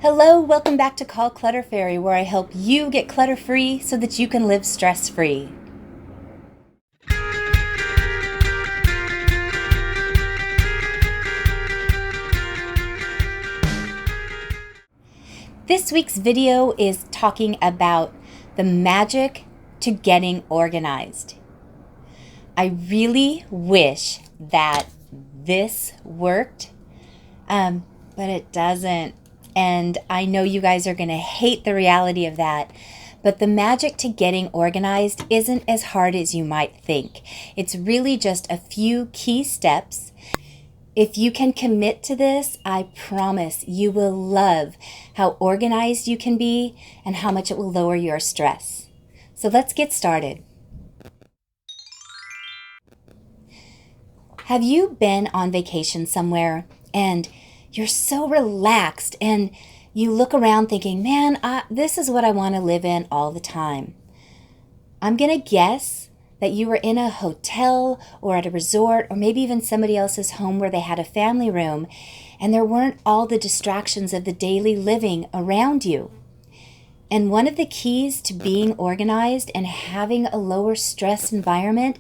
Hello, welcome back to Clutter Fairy, where I help you get clutter-free so that you can live stress-free. This week's video is talking about the magic to getting organized. I really wish that this worked, but it doesn't. And I know you guys are going to hate the reality of that. But the magic to getting organized isn't as hard as you might think. It's really just a few key steps. If you can commit to this, I promise you will love how organized you can be and how much it will lower your stress. So let's get started. Have you been on vacation somewhere and you're so relaxed and you look around thinking, man, this is what I want to live in all the time? I'm going to guess that you were in a hotel or at a resort or maybe even somebody else's home where they had a family room and there weren't all the distractions of the daily living around you. And one of the keys to being organized and having a lower stress environment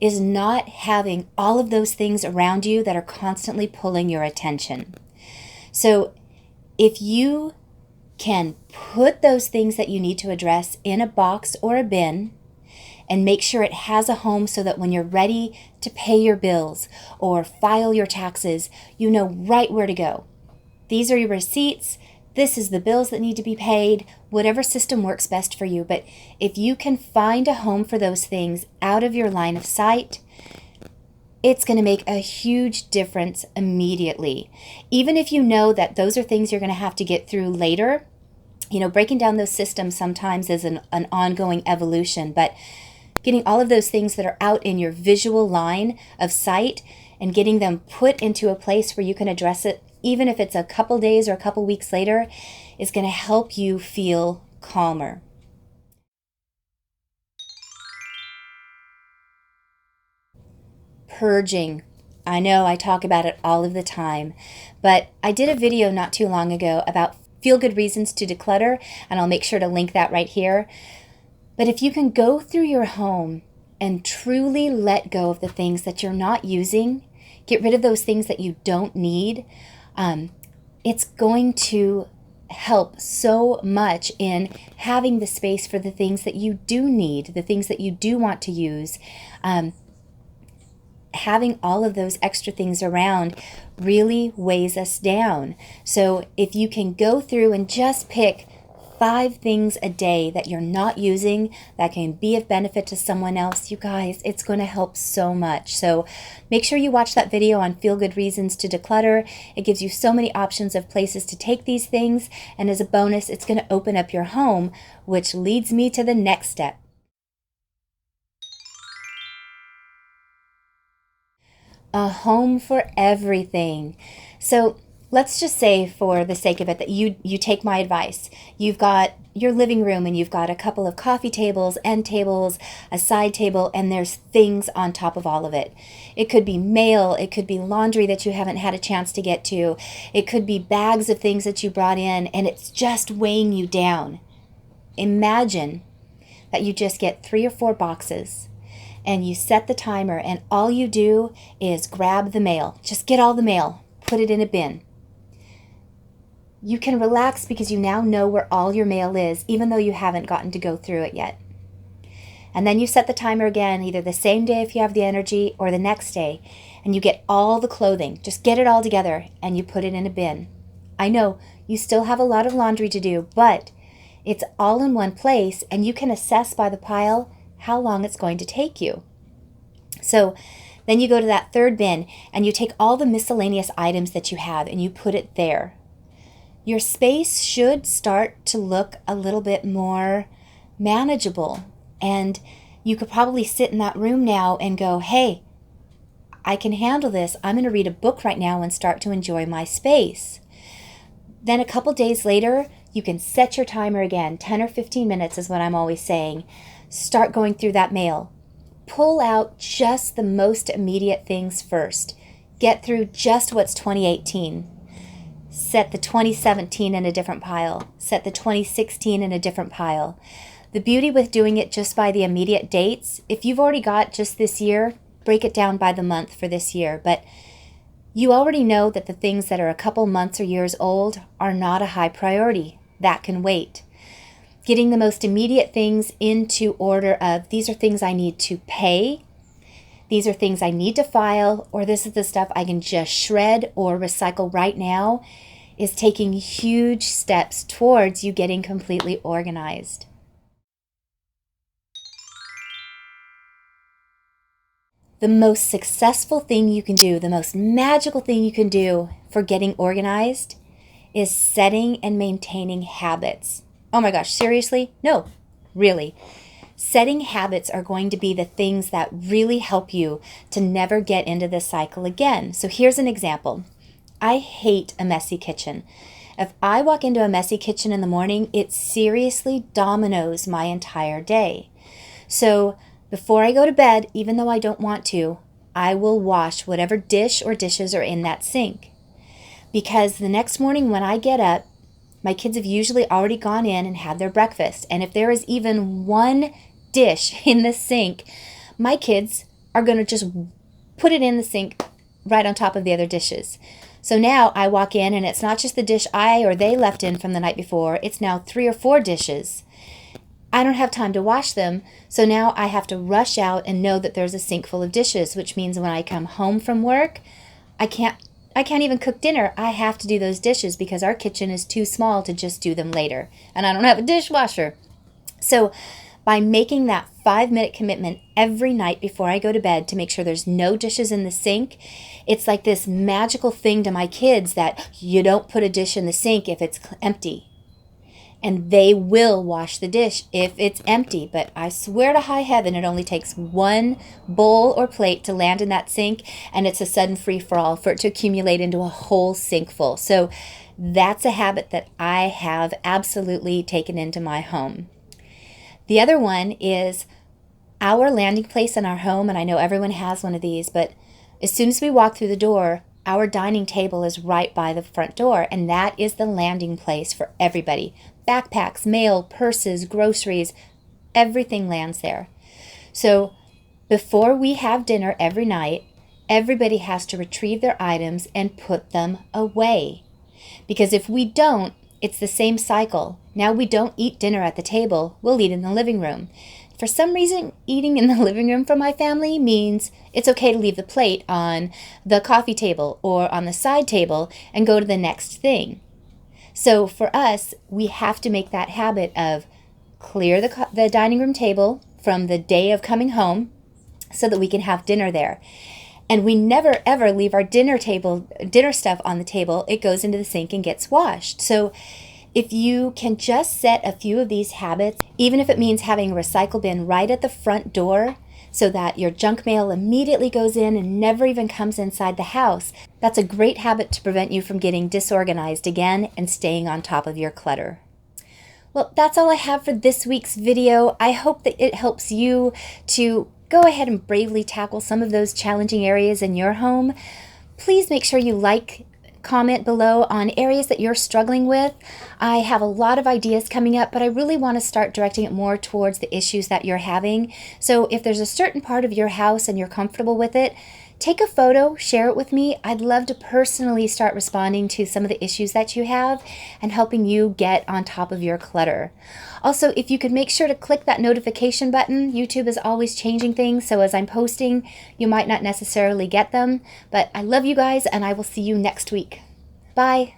is not having all of those things around you that are constantly pulling your attention. So if you can put those things that you need to address in a box or a bin and make sure it has a home so that when you're ready to pay your bills or file your taxes, you know right where to go. These are your receipts. This is the bills that need to be paid, whatever system works best for you. But if you can find a home for those things out of your line of sight, it's going to make a huge difference immediately. Even if you know that those are things you're going to have to get through later, breaking down those systems sometimes is an ongoing evolution, but getting all of those things that are out in your visual line of sight and getting them put into a place where you can address it, even if it's a couple days or a couple weeks later, is going to help you feel calmer. Purging. I know I talk about it all of the time, but I did a video not too long ago about feel-good reasons to declutter, and I'll make sure to link that right here. But if you can go through your home and truly let go of the things that you're not using, get rid of those things that you don't need, it's going to help so much in having the space for the things that you do need, the things that you do want to use. Having all of those extra things around really weighs us down. So if you can go through and just pick 5 things a day that you're not using that can be of benefit to someone else, you guys, it's going to help so much. So make sure you watch that video on Feel Good Reasons to Declutter. It gives you so many options of places to take these things. And as a bonus, it's going to open up your home, which leads me to the next step. A home for everything. So let's just say, for the sake of it, that you take my advice. You've got your living room and you've got a couple of coffee tables, end tables, a side table, and there's things on top of all of it. It could be mail, it could be laundry that you haven't had a chance to get to, it could be bags of things that you brought in, and it's just weighing you down. Imagine that you just get 3 or 4 boxes and you set the timer and all you do is grab the mail. Just get all the mail, put it in a bin. You can relax because you now know where all your mail is, even though you haven't gotten to go through it yet. And then you set the timer again, either the same day if you have the energy or the next day, and you get all the clothing. Just get it all together and you put it in a bin. I know you still have a lot of laundry to do, but it's all in one place and you can assess by the pile how long it's going to take you. So then you go to that 3rd bin and you take all the miscellaneous items that you have and you put it there. Your space should start to look a little bit more manageable, and you could probably sit in that room now and go, hey, I can handle this. I'm going to read a book right now and start to enjoy my space. Then a couple days later, you can set your timer again. 10 or 15 minutes is what I'm always saying. Start going through that mail. Pull out just the most immediate things first. Get through just what's 2018. set the 2017 in a different pile, set the 2016 in a different pile. The beauty with doing it just by the immediate dates, if you've already got just this year, break it down by the month for this year. But you already know that the things that are a couple months or years old are not a high priority. That can wait. Getting the most immediate things into order of these are things I need to pay, these are things I need to file, or this is the stuff I can just shred or recycle right now, is taking huge steps towards you getting completely organized. The most successful thing you can do, the most magical thing you can do for getting organized is setting and maintaining habits. Oh my gosh, seriously? No, really. Setting habits are going to be the things that really help you to never get into this cycle again. So here's an example. I hate a messy kitchen. If I walk into a messy kitchen in the morning, it seriously dominoes my entire day. So before I go to bed, even though I don't want to, I will wash whatever dish or dishes are in that sink. Because the next morning when I get up, my kids have usually already gone in and had their breakfast. And if there is even one dish in the sink, my kids are going to just put it in the sink right on top of the other dishes. So now I walk in and it's not just the dish I or they left in from the night before. It's now 3 or 4 dishes. I don't have time to wash them. So now I have to rush out and know that there's a sink full of dishes, which means when I come home from work, I can't even cook dinner. I have to do those dishes because our kitchen is too small to just do them later. And I don't have a dishwasher. So by making that 5-minute commitment every night before I go to bed to make sure there's no dishes in the sink, it's like this magical thing to my kids that you don't put a dish in the sink if it's empty. And they will wash the dish if it's empty. But I swear to high heaven, it only takes one bowl or plate to land in that sink, and it's a sudden free-for-all for it to accumulate into a whole sink full. So that's a habit that I have absolutely taken into my home. The other one is our landing place in our home, and I know everyone has one of these, but as soon as we walk through the door, our dining table is right by the front door, and that is the landing place for everybody. Backpacks, mail, purses, groceries, everything lands there. So before we have dinner every night, everybody has to retrieve their items and put them away. Because if we don't, it's the same cycle. Now we don't eat dinner at the table, we'll eat in the living room. For some reason, eating in the living room for my family means it's okay to leave the plate on the coffee table or on the side table and go to the next thing. So for us, we have to make that habit of clear the dining room table from the day of coming home so that we can have dinner there. And we never ever leave our dinner stuff on the table. It goes into the sink and gets washed. So if you can just set a few of these habits, even if it means having a recycle bin right at the front door so that your junk mail immediately goes in and never even comes inside the house, that's a great habit to prevent you from getting disorganized again and staying on top of your clutter. Well, that's all I have for this week's video. I hope that it helps you to go ahead and bravely tackle some of those challenging areas in your home. Please make sure you comment below on areas that you're struggling with. I have a lot of ideas coming up, but I really want to start directing it more towards the issues that you're having. So if there's a certain part of your house and you're comfortable with it, take a photo, share it with me. I'd love to personally start responding to some of the issues that you have and helping you get on top of your clutter. Also, if you could make sure to click that notification button. YouTube is always changing things, so as I'm posting, you might not necessarily get them. But I love you guys, and I will see you next week. Bye.